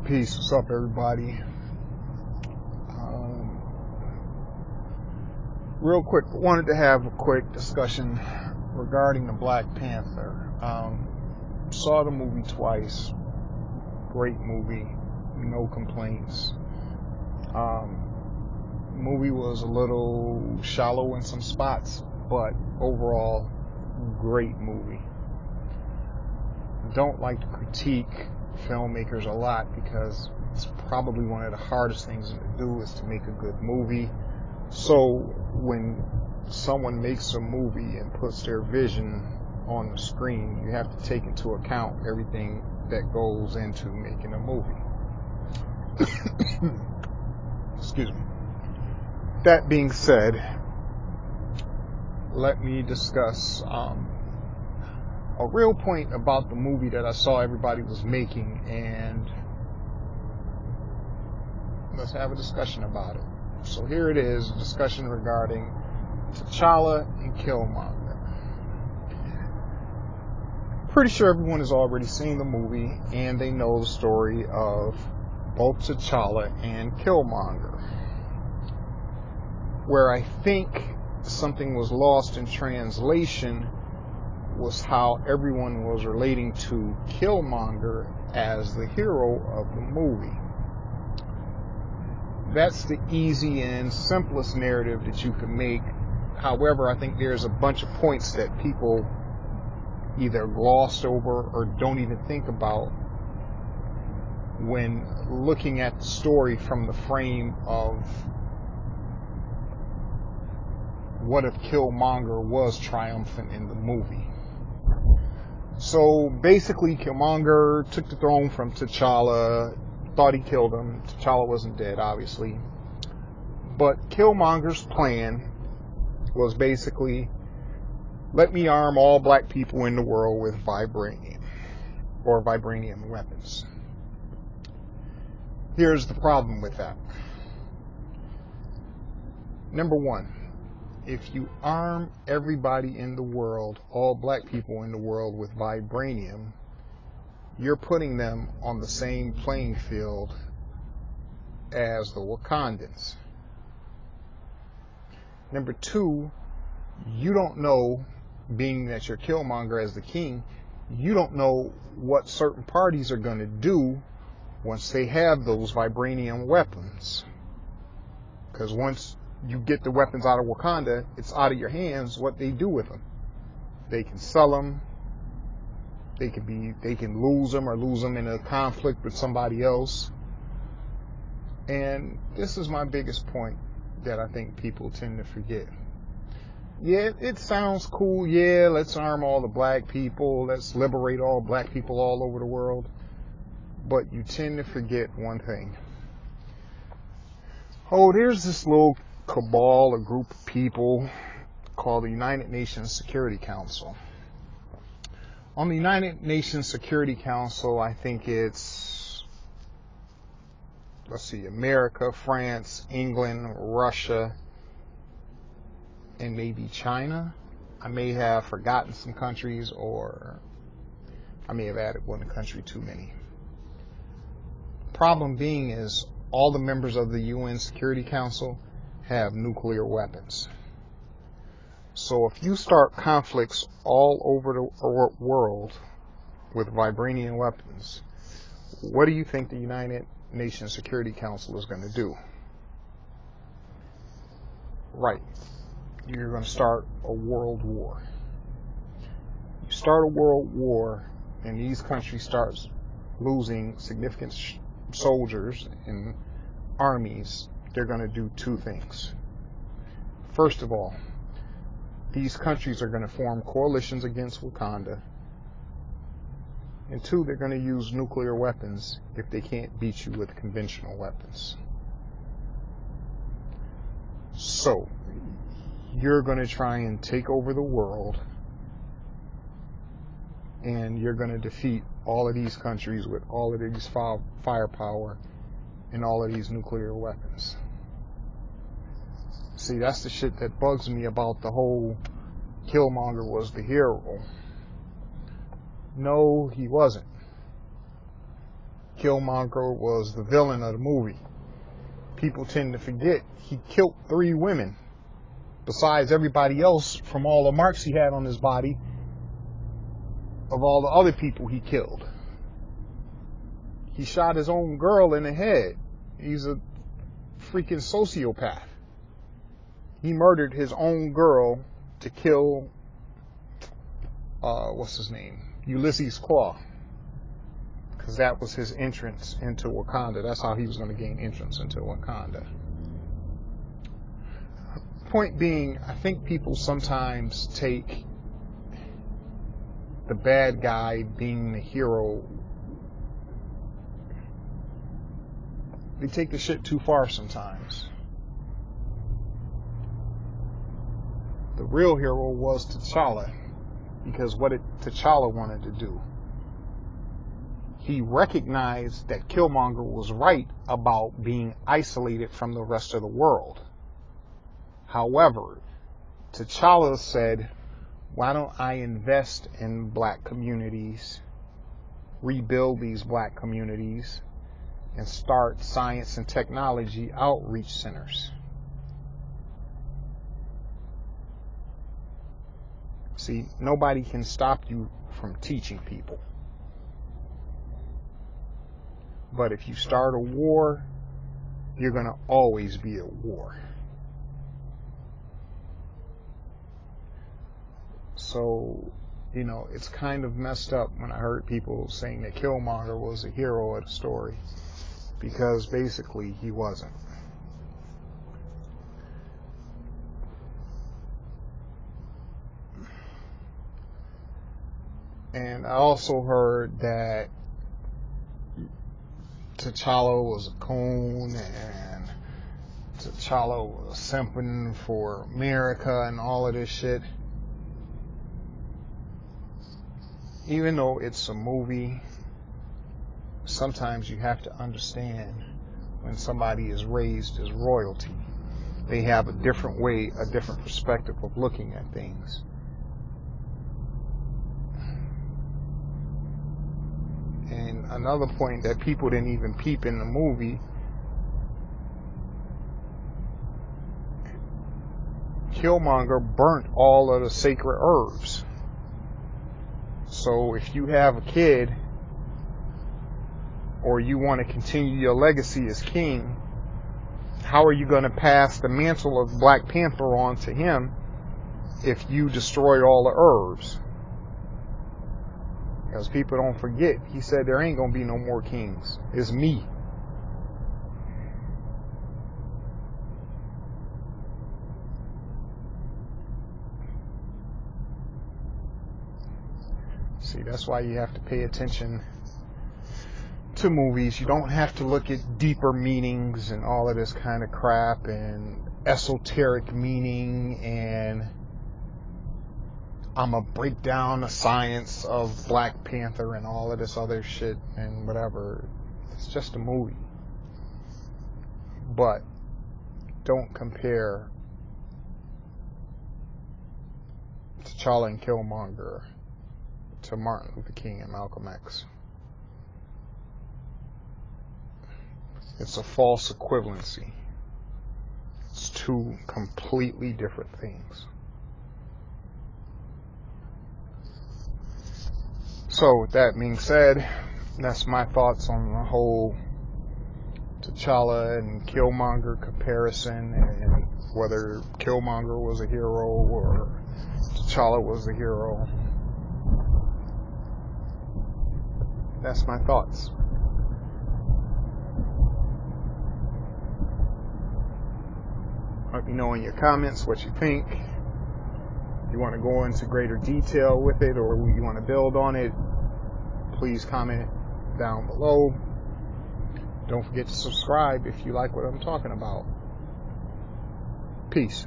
Peace. What's up, everybody? Real quick, wanted to have a quick discussion regarding the Black Panther. Saw the movie twice. Great movie. No complaints. Movie was a little shallow in some spots, but overall, great movie. Don't like to critique filmmakers a lot because it's probably one of the hardest things to do is to make a good movie. So when someone makes a movie and puts their vision on the screen, you have to take into account everything that goes into making a movie. Excuse me. That being said, let me discuss a real point about the movie that I saw everybody was making, and let's have a discussion about it. So here it is, a discussion regarding T'Challa and Killmonger. Pretty sure everyone has already seen the movie and they know the story of both T'Challa and Killmonger. Where I think something was lost in translation was how everyone was relating to Killmonger as the hero of the movie. That's the easy and simplest narrative that you can make. However, I think there's a bunch of points that people either gloss over or don't even think about when looking at the story from the frame of what if Killmonger was triumphant in the movie. So basically, Killmonger took the throne from T'Challa, thought he killed him. T'Challa wasn't dead, obviously. But Killmonger's plan was basically, let me arm all black people in the world with vibranium, or vibranium weapons. Here's the problem with that. Number one, if you arm everybody in the world, all black people in the world with vibranium, you're putting them on the same playing field as the Wakandans. Number two, you don't know, being that you're Killmonger as the king, you don't know what certain parties are going to do once they have those vibranium weapons. Because once you get the weapons out of Wakanda, it's out of your hands what they do with them. They can sell them. They can lose them or lose them in a conflict with somebody else. And this is my biggest point that I think people tend to forget. Yeah, it sounds cool. Yeah, let's arm all the black people. Let's liberate all black people all over the world. But you tend to forget one thing. Oh, there's this little cabal, a group of people called the United Nations Security Council. On the United Nations Security Council, I think it's, America, France, England, Russia, and maybe China. I may have forgotten some countries, or I may have added one country too many. Problem being is all the members of the UN Security Council have nuclear weapons. So if you start conflicts all over the world with vibranium weapons, what do you think the United Nations Security Council is going to do? Right. You're going to start a world war. You start a world war, and these countries start losing significant soldiers and armies. They're going to do two things. First of all, these countries are going to form coalitions against Wakanda. And two, they're going to use nuclear weapons if they can't beat you with conventional weapons. So, you're going to try and take over the world, and you're going to defeat all of these countries with all of these firepower and all of these nuclear weapons. See, that's the shit that bugs me about the whole Killmonger was the hero. No, he wasn't. Killmonger was the villain of the movie. People tend to forget he killed 3 women, besides everybody else from all the marks he had on his body of all the other people he killed. He shot his own girl in the head. He's a freaking sociopath. He murdered his own girl to kill, what's his name? Ulysses Claw. Because that was his entrance into Wakanda. That's how he was going to gain entrance into Wakanda. Point being, I think people sometimes take the bad guy being the hero, they take the shit too far sometimes. The real hero was T'Challa, because what did T'Challa wanted to do? He recognized that Killmonger was right about being isolated from the rest of the world. However, T'Challa said, why don't I invest in black communities, rebuild these black communities, and start science and technology outreach centers? See, nobody can stop you from teaching people. But if you start a war, you're going to always be at war. So, you know, it's kind of messed up when I heard people saying that Killmonger was a hero of the story, because basically he wasn't. And I also heard that T'Challa was a coon and T'Challa was simping for America and all of this shit. Even though it's a movie, sometimes you have to understand when somebody is raised as royalty. They have a different way, a different perspective of looking at things. And another point that people didn't even peep in the movie, Killmonger burnt all of the sacred herbs. So if you have a kid, or you want to continue your legacy as king, how are you going to pass the mantle of Black Panther on to him if you destroy all the herbs? Because people don't forget, he said there ain't going to be no more kings. It's me. See, that's why you have to pay attention to movies. You don't have to look at deeper meanings and all of this kind of crap and esoteric meaning and I'm gonna break down the science of Black Panther and all of this other shit and whatever. It's just a movie. But don't compare T'Challa and Killmonger to Martin Luther King and Malcolm X. It's a false equivalency. It's two completely different things. So with that being said, that's my thoughts on the whole T'Challa and Killmonger comparison, and whether Killmonger was a hero or T'Challa was a hero. That's my thoughts. Let me know in your comments what you think. If you want to go into greater detail with it or you want to build on it, please comment down below. Don't forget to subscribe if you like what I'm talking about. Peace.